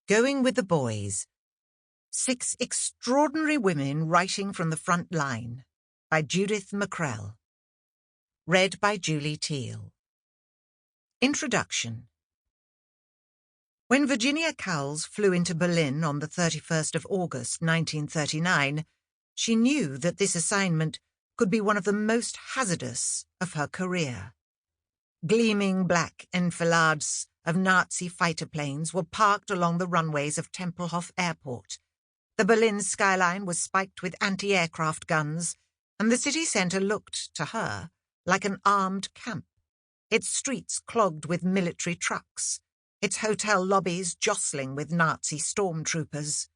Going with the Boys. 6 Extraordinary Women Writing from the Front Line by Judith Mackrell. Read by Julie Teal. Introduction. When Virginia Cowles flew into Berlin on the 31st of August 1939, she knew that this assignment could be one of the most hazardous of her career. Gleaming black enfilades of Nazi fighter planes were parked along the runways of Tempelhof Airport. The Berlin skyline was spiked with anti-aircraft guns, and the city centre looked, to her, like an armed camp, its streets clogged with military trucks, its hotel lobbies jostling with Nazi stormtroopers.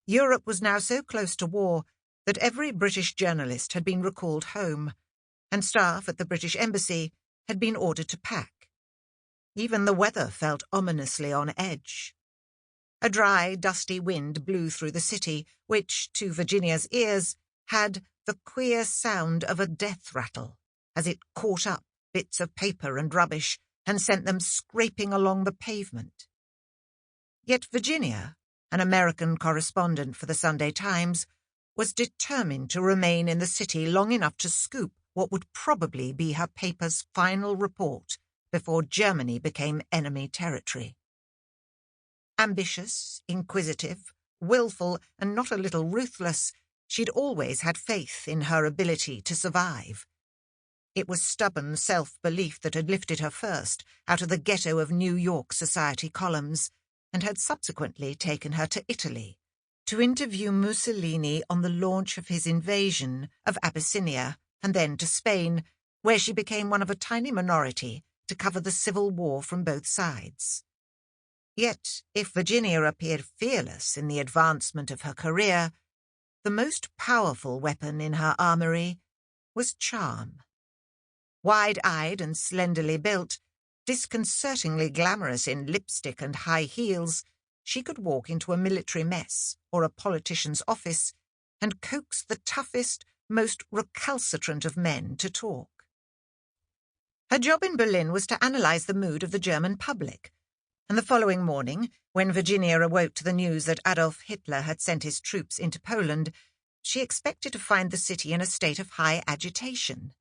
Europe was now so close to war that every British journalist had been recalled home, and staff at the British Embassy had been ordered to pack. Even the weather felt ominously on edge. A dry, dusty wind blew through the city, which, to Virginia's ears, had the queer sound of a death rattle, as it caught up bits of paper and rubbish and sent them scraping along the pavement. Yet Virginia, an American correspondent for the Sunday Times, was determined to remain in the city long enough to scoop what would probably be her paper's final report before Germany became enemy territory. Ambitious, inquisitive, willful, and not a little ruthless, she'd always had faith in her ability to survive. It was stubborn self-belief that had lifted her first out of the ghetto of New York society columns and had subsequently taken her to Italy to interview Mussolini on the launch of his invasion of Abyssinia, and then to Spain, where she became one of a tiny minority to cover the civil war from both sides. Yet, if Virginia appeared fearless in the advancement of her career, the most powerful weapon in her armoury was charm. Wide-eyed and slenderly built, disconcertingly glamorous in lipstick and high heels, she could walk into a military mess or a politician's office and coax the toughest, most recalcitrant of men to talk. Her job in Berlin was to analyse the mood of the German public, and the following morning, when Virginia awoke to the news that Adolf Hitler had sent his troops into Poland, she expected to find the city in a state of high agitation.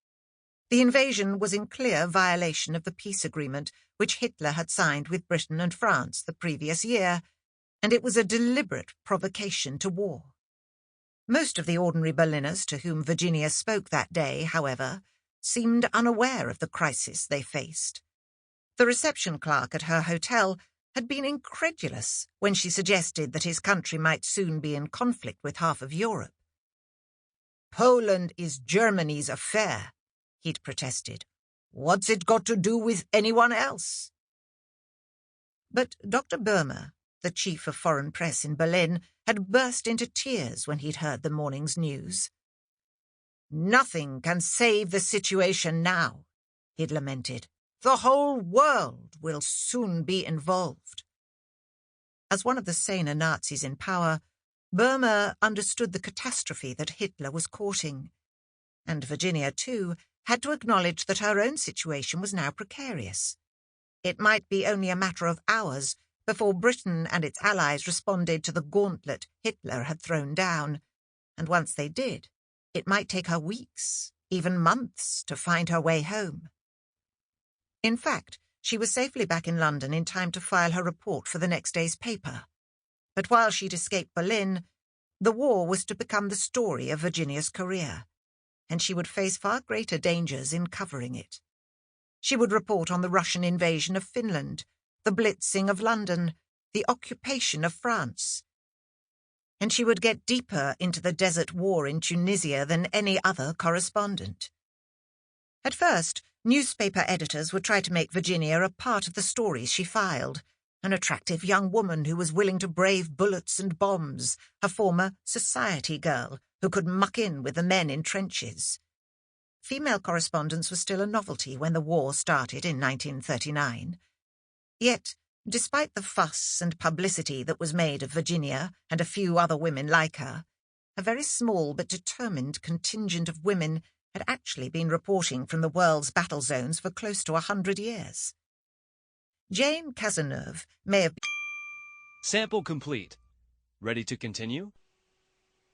The invasion was in clear violation of the peace agreement which Hitler had signed with Britain and France the previous year, and it was a deliberate provocation to war. Most of the ordinary Berliners to whom Virginia spoke that day, however, seemed unaware of the crisis they faced. The reception clerk at her hotel had been incredulous when she suggested that his country might soon be in conflict with half of Europe. "Poland is Germany's affair," he'd protested. "What's it got to do with anyone else?" But Dr. Böhmer, the chief of foreign press in Berlin, had burst into tears when he'd heard the morning's news. "Nothing can save the situation now," he'd lamented. "The whole world will soon be involved." As one of the saner Nazis in power, Böhmer understood the catastrophe that Hitler was courting. And Virginia, too, had to acknowledge that her own situation was now precarious. It might be only a matter of hours before Britain and its allies responded to the gauntlet Hitler had thrown down, and once they did, it might take her weeks, even months, to find her way home. In fact, she was safely back in London in time to file her report for the next day's paper. But while she'd escaped Berlin, the war was to become the story of Virginia's career, and she would face far greater dangers in covering it. She would report on the Russian invasion of Finland, the blitzing of London, the occupation of France. And she would get deeper into the desert war in Tunisia than any other correspondent. At first, newspaper editors would try to make Virginia a part of the stories she filed, an attractive young woman who was willing to brave bullets and bombs, a former society girl who could muck in with the men in trenches. Female correspondence was still a novelty when the war started in 1939. Yet, despite the fuss and publicity that was made of Virginia and a few other women like her, a very small but determined contingent of women had actually been reporting from the world's battle zones for close to 100 years. Jane Cazeneuve may have been Sample complete. Ready to continue?